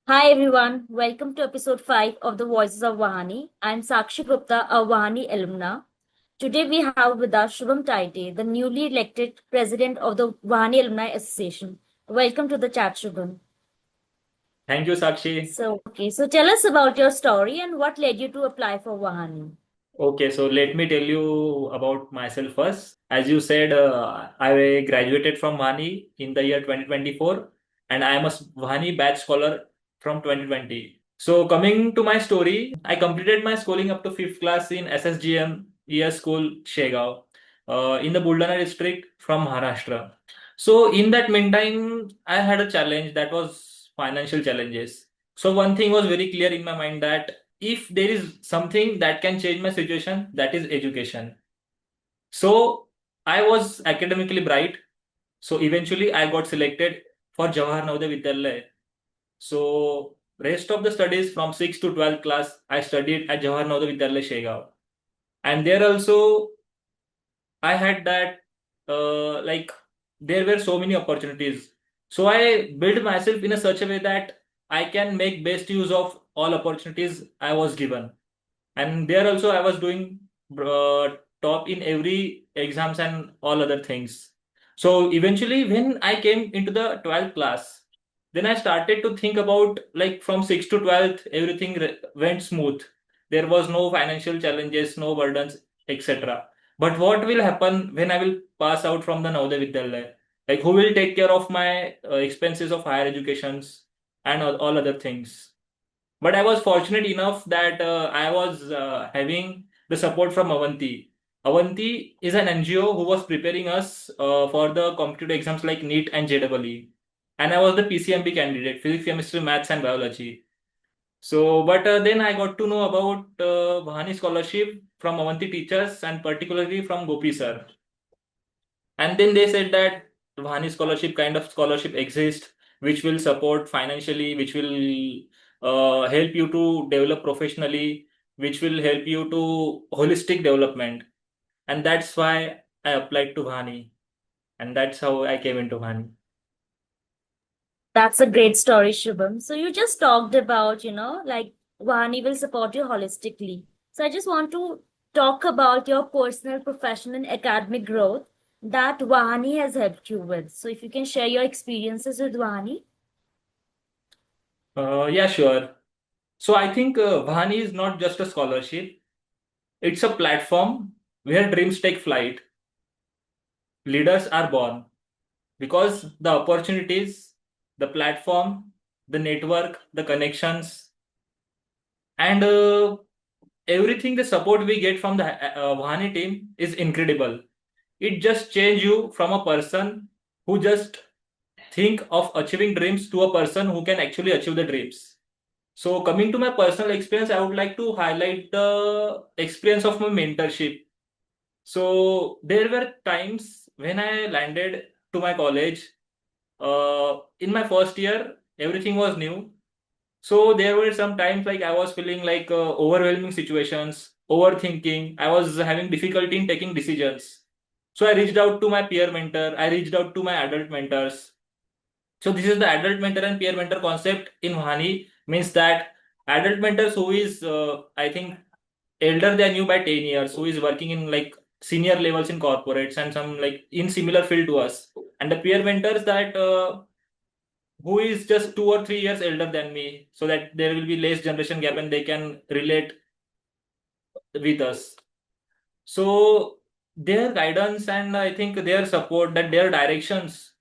Hi everyone, welcome to episode 5 of the Voices of Vahani. I'm Sakshi Gupta, a Vahani alumna. Today we have with us Shubham Taite, the newly elected president of the Vahani Alumni Association. Welcome to the chat, Shubham. Thank you, Sakshi. So tell us about your story and what led you to apply for Vahani. Okay, so let me tell you about myself first. As you said, I graduated from Vahani in the year 2024, and I am a Vahani batch scholar from 2020. So, coming to my story, I completed my schooling up to fifth class in SSGM ES School, Shegaon, in the Buldana district from Maharashtra. So, in that meantime, I had a challenge that was financial challenges. So, one thing was very clear in my mind that if there is something that can change my situation, that is education. So I was academically bright. So eventually I got selected for Jawahar Navodaya Vidyalaya. So rest of the studies from 6th to 12th class, I studied at Jawahar Navodaya Vidyalaya Shegaon. And there also I had that like there were so many opportunities. So I built myself in a such a way that I can make best use of all opportunities I was given. And there also I was doing top in every exams and all other things. So eventually when I came into the 12th class, then I started to think about like from 6th to 12th everything went smooth. There was no financial challenges, no burdens, etc. But what will happen when I will pass out from the Navodaya Vidyalaya? Like who will take care of my expenses of higher educations and all other things? But I was fortunate enough that I was having the support from Avanti. Avanti is an NGO who was preparing us for the competitive exams like NEET and JEE. And I was the PCMB candidate, physics, chemistry, maths, and biology. So, but then I got to know about Vahani scholarship from Avanti teachers and particularly from Gopi sir. And then they said that Vahani scholarship kind of scholarship exists, which will support financially, which will help you to develop professionally, which will help you to holistic development. And that's why I applied to Vahani. And that's how I came into Vahani. That's a great story, Shubham. So you just talked about, like Vahani will support you holistically. So I just want to talk about your personal, professional, and academic growth that Vahani has helped you with. So if you can share your experiences with Vahani. Yeah, sure. So I think Vahani is not just a scholarship, it's a platform where dreams take flight, leaders are born, because the opportunities, the platform, the network, the connections, and everything the support we get from the Vahani team is incredible. It just change you from a person who just think of achieving dreams to a person who can actually achieve the dreams. So coming to my personal experience, I would like to highlight the experience of my mentorship. So there were times when I landed to my college. In my first year, everything was new. So there were some times like I was feeling like overwhelming situations, overthinking. I was having difficulty in taking decisions. So I reached out to my peer mentor. I reached out to my adult mentors. So this is the adult mentor and peer mentor concept in Vahani, means that adult mentors who is I think elder than you by 10 years, who is working in like senior levels in corporates and some like in similar field to us, and the peer mentors that who is just 2 or 3 years elder than me, so that there will be less generation gap and they can relate with us. So their guidance and I think their support, that their directions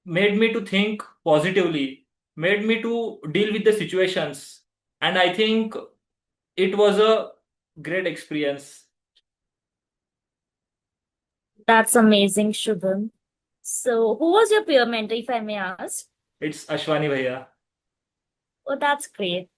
made me to think positively, made me to deal with the situations, and I think it was a great experience. That's amazing, Shubham. So who was your peer mentor, if I may ask? It's Ashwani Bhaiya. Oh, that's great.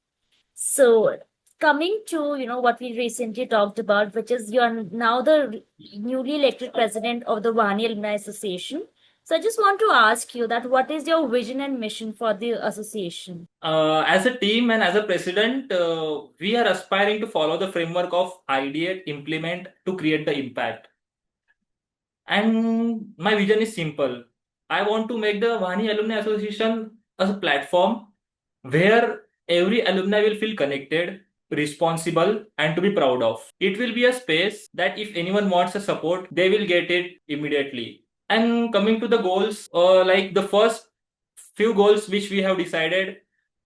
So coming to, what we recently talked about, which is you're now the newly elected president of the Vani Alumni Association. So I just want to ask you that what is your vision and mission for the association? As a team and as a president, we are aspiring to follow the framework of ideate, implement to create the impact. And my vision is simple. I want to make the Vani Alumni Association a platform where every alumni will feel connected, responsible, and to be proud of. It will be a space that if anyone wants a support, they will get it immediately. And coming to the goals, like the first few goals which we have decided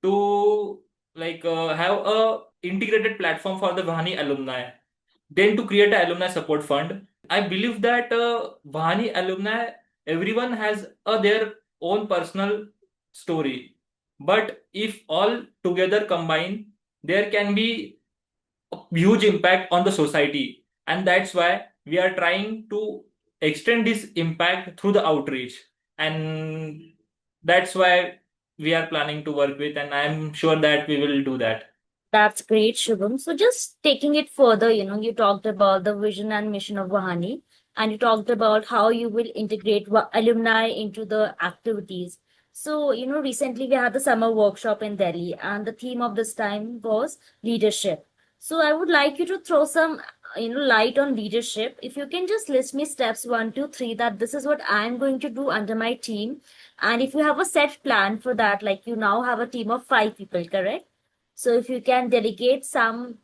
to have a integrated platform for the Vahani alumni, then to create an alumni support fund. I believe that Vahani alumni, everyone has their own personal story. But if all together combine, there can be a huge impact on the society. And that's why we are trying to extend this impact through the outreach. And that's why we are planning to work with, and I'm sure that we will do that. That's great, Shubham. So just taking it further, you talked about the vision and mission of Vahani, and you talked about how you will integrate alumni into the activities. So, recently we had the summer workshop in Delhi, and the theme of this time was leadership. So I would like you to throw some, light on leadership. If you can just list me steps one, two, three, that this is what I'm going to do under my team. And if you have a set plan for that, like you now have a team of 5 people, correct? So if you can delegate some,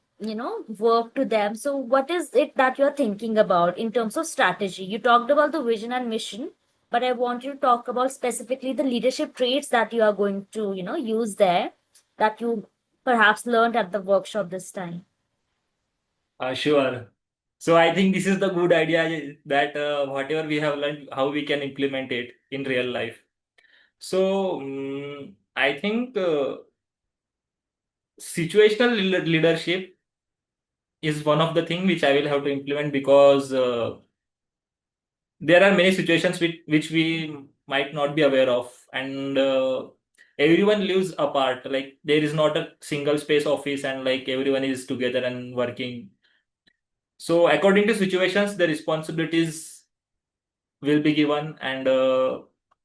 work to them. So what is it that you're thinking about in terms of strategy? You talked about the vision and mission, but I want you to talk about specifically the leadership traits that you are going to, use there that you perhaps learned at the workshop this time. Sure. So I think this is the good idea that whatever we have learned, how we can implement it in real life. So I think situational leadership is one of the thing which I will have to implement because there are many situations which we might not be aware of, and everyone lives apart. Like there is not a single space office, and like everyone is together and working. So according to situations, the responsibilities will be given, and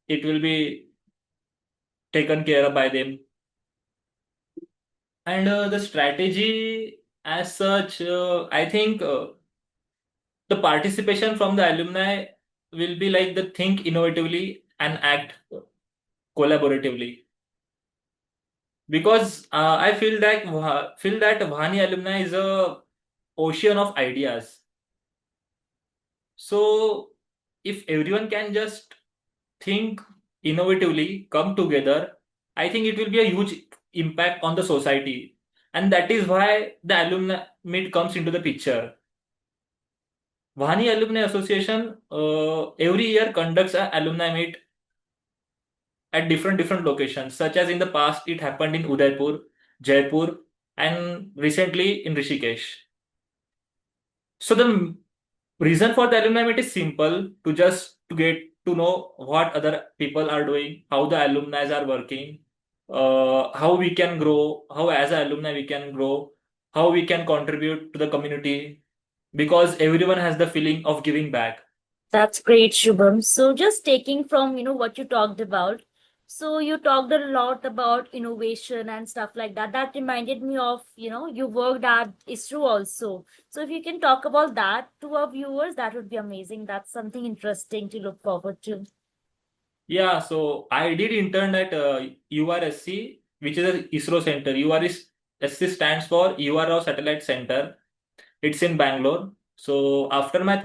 it will be taken care of by them. And the strategy as such, I think the participation from the alumni will be like the think innovatively and act collaboratively. Because I feel that Vahani alumni is a ocean of ideas. So if everyone can just think innovatively, come together, I think it will be a huge impact on the society. And that is why the alumni meet comes into the picture. Vahani Alumni Association every year conducts an alumni meet at different locations, such as in the past it happened in Udaipur, Jaipur, and recently in Rishikesh. So the reason for the alumni meet is simple to just to get to know what other people are doing, how the alumni are working, how we can grow, how as an alumni we can grow, how we can contribute to the community, because everyone has the feeling of giving back. That's great, Shubham. So just taking from, what you talked about. So you talked a lot about innovation and stuff like that. That reminded me of, you worked at ISRO also. So if you can talk about that to our viewers, that would be amazing. That's something interesting to look forward to. Yeah, so I did intern at URSC, which is a ISRO center. URSC stands for URO Satellite Center. It's in Bangalore. So after my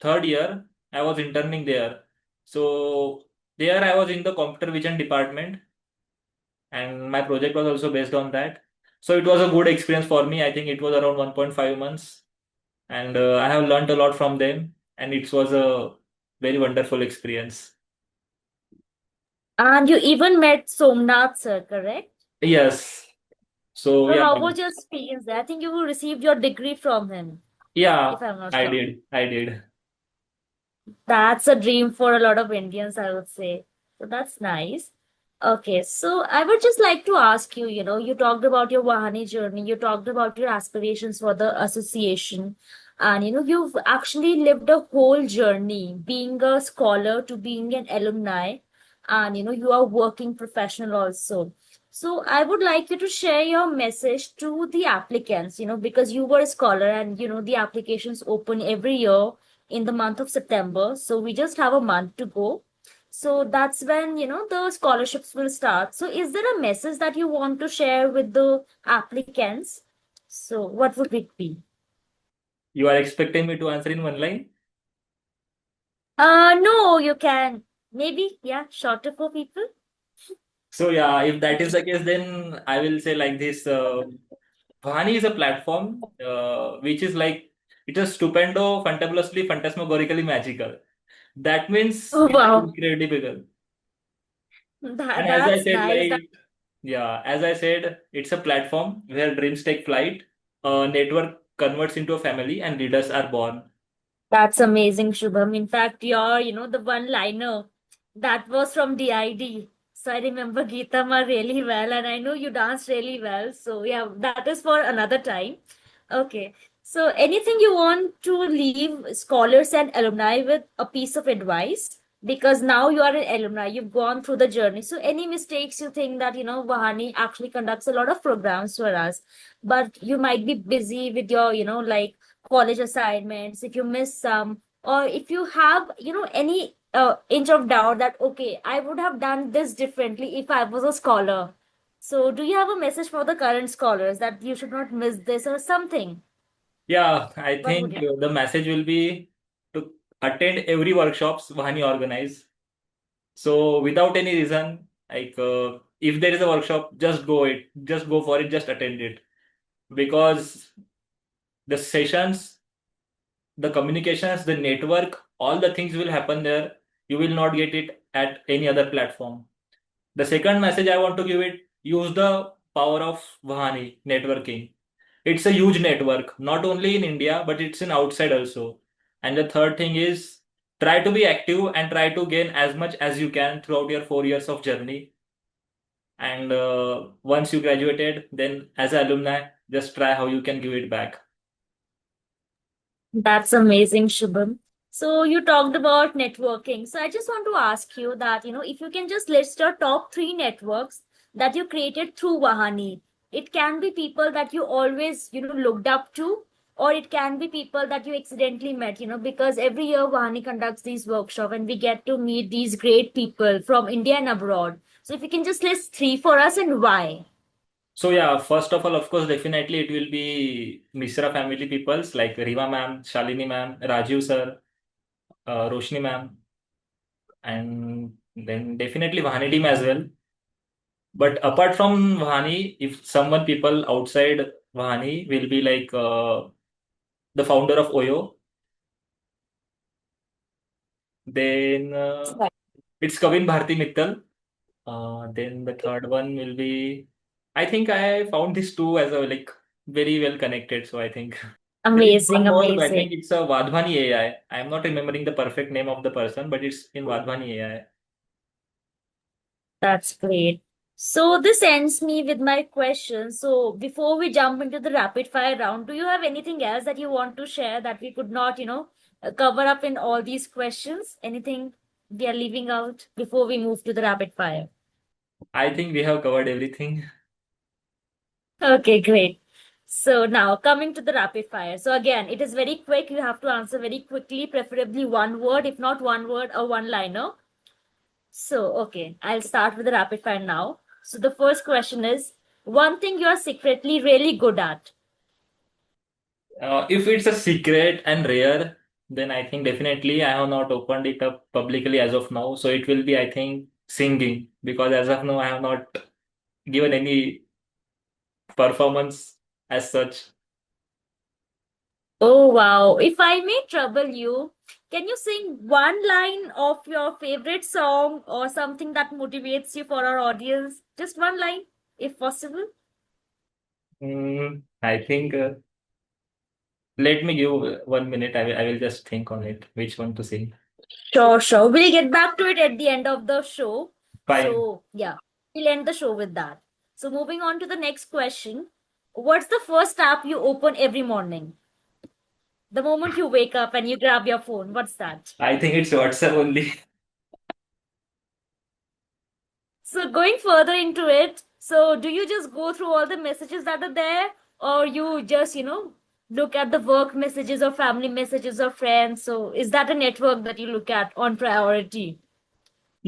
third year, I was interning there. So there I was in the computer vision department, and my project was also based on that. So it was a good experience for me. I think it was around 1.5 months, and I have learned a lot from them, and it was a very wonderful experience. And you even met Somnath sir, correct? Yes. So So yeah, how was your experience there? I think you received your degree from him, yeah, if I'm not I wrong. did. I did. That's a dream for a lot of Indians, I would say. So that's nice. Okay, so I would just like to ask you, you talked about your Wahani journey, you talked about your aspirations for the association, and you've actually lived a whole journey being a scholar to being an alumni, and you are working professional also. So I would like you to share your message to the applicants, because you were a scholar and the applications open every year in the month of September. So we just have a month to go. So that's when, the scholarships will start. So is there a message that you want to share with the applicants? So what would it be? You are expecting me to answer in one line? No, you can. Maybe, yeah, shorter for people. So yeah, if that is the case, then I will say like this. Vahani is a platform which is like it is stupendo, fantabulously, phantasmagorically magical. That means Oh, it's wow. incredible. And as I That's said, nice. like yeah, as I said, it's a platform where dreams take flight, a network converts into a family, and leaders are born. That's amazing, Shubham. In fact, the one liner that was from DID. So I remember Geeta Ma really well, and I know you danced really well. So yeah, that is for another time. Okay. So anything you want to leave scholars and alumni with a piece of advice? Because now you are an alumni, you've gone through the journey. So any mistakes you think that, Vahani actually conducts a lot of programs for us, but you might be busy with your, like college assignments, if you miss some, or if you have, any inch of doubt that, okay, I would have done this differently if I was a scholar. So, do you have a message for the current scholars that you should not miss this or something? Yeah, I What would think you? the message will be to attend every workshops Vahani organize. So without any reason, like if there is a workshop, just go for it, just attend it because the sessions, the communications, the network, all the things will happen there. You will not get it at any other platform. The second message I want to give it, use the power of Vahani networking. It's a huge network, not only in India, but it's in outside also. And the third thing is try to be active and try to gain as much as you can throughout your 4 years of journey. And once you graduated, then as an alumni, just try how you can give it back. That's amazing, Shubham. So you talked about networking. So I just want to ask you that, if you can just list your top three networks that you created through Vahani. It can be people that you always, looked up to, or it can be people that you accidentally met, because every year Vahani conducts these workshops and we get to meet these great people from India and abroad. So if you can just list three for us and why. So yeah, first of all, of course, definitely it will be Misra family peoples like Rima ma'am, Shalini ma'am, Rajiv sir, Roshni ma'am, and then definitely Vahani team as well. But apart from Vahani, if someone people outside Vahani will be like the founder of Oyo, then it's Kavin Bharti Mittal. Then the third one will be, I think I found these two as a like very well connected. So I think there is one Amazing, more. I think amazing. it's a Vadhvani AI. I'm not remembering the perfect name of the person, but it's in Vadhvani AI. That's great. So this ends me with my question. So before we jump into the rapid fire round, do you have anything else that you want to share that we could not, cover up in all these questions? Anything we are leaving out before we move to the rapid fire? I think we have covered everything. Okay, great. So now coming to the rapid fire. So again, it is very quick. You have to answer very quickly, preferably one word, if not one word, a one liner. So, okay, I'll start with the rapid fire now. So, the first question is one thing you're secretly really good at. If it's a secret and rare, then I think definitely I have not opened it up publicly as of now. So it will be, I think, singing because as of now I have not given any performance as such. Oh, wow. If I may trouble you, can you sing one line of your favorite song or something that motivates you for our audience? Just one line, if possible. I think let me give 1 minute. I will just think on it, which one to sing. Sure, sure. We'll get back to it at the end of the show. Fine. So, yeah, we'll end the show with that. So, moving on to the next question. What's the first app you open every morning? The moment you wake up and you grab your phone, what's that? I think it's WhatsApp only. So going further into it, so do you just go through all the messages that are there, or you just, look at the work messages or family messages or friends? So is that a network that you look at on priority?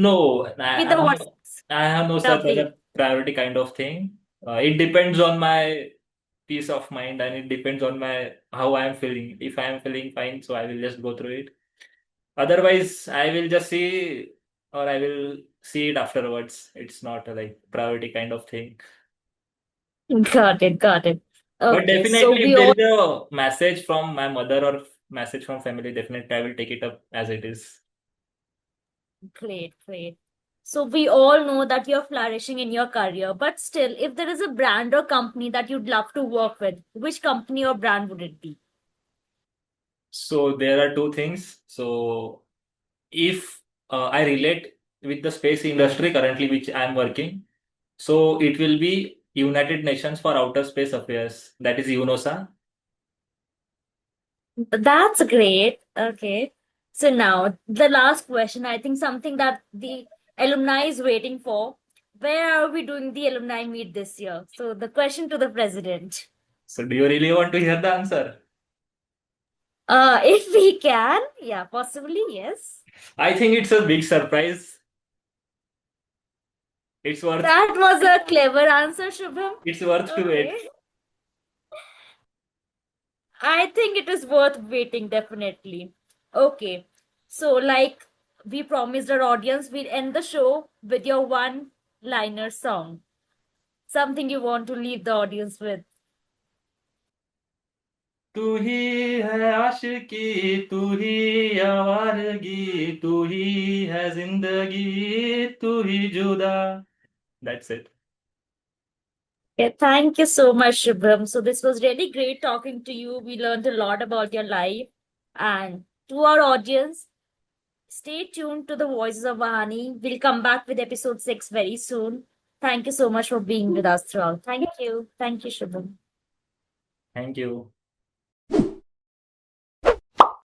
No, With the what? I have no such Lovely. other priority kind of thing. It depends on my peace of mind, and it depends on my how I am feeling. If I am feeling fine, so I will just go through it. Otherwise, I will just see, or I will see it afterwards. It's not a like priority kind of thing. Got it, got it. But Okay, so definitely, if we there all is a message from my mother or message from family, definitely I will take it up as it is. great, great. So we all know that you're flourishing in your career, but still, if there is a brand or company that you'd love to work with, which company or brand would it be? So there are two things. So if I relate with the space industry currently which I am working, so it will be United Nations for Outer Space Affairs. That is UNOSA. That's great. Okay. So now the last question, I think something that the alumni is waiting for. Where are we doing the alumni meet this year? So the question to the president. So do you really want to hear the answer? If we can, yeah, possibly, yes. I think it's a big surprise. It's worth That was a clever answer, Shubham. it's worth to Okay. wait. I think it is worth waiting, definitely. Okay. So, like we promised our audience, we'll end the show with your one liner song. Something you want to leave the audience with. तू ही है आशिकी, तू ही आवारगी, तू ही है जिंदगी, तू ही जुदा. That's it. Yeah, thank you so much, Shubham. So, this was really great talking to you. We learned a lot about your life. And to our audience, stay tuned to the Voices of Vahani. We'll come back with episode 6 very soon. Thank you so much for being with us throughout. Thank you. Thank you, Shubham. Thank you.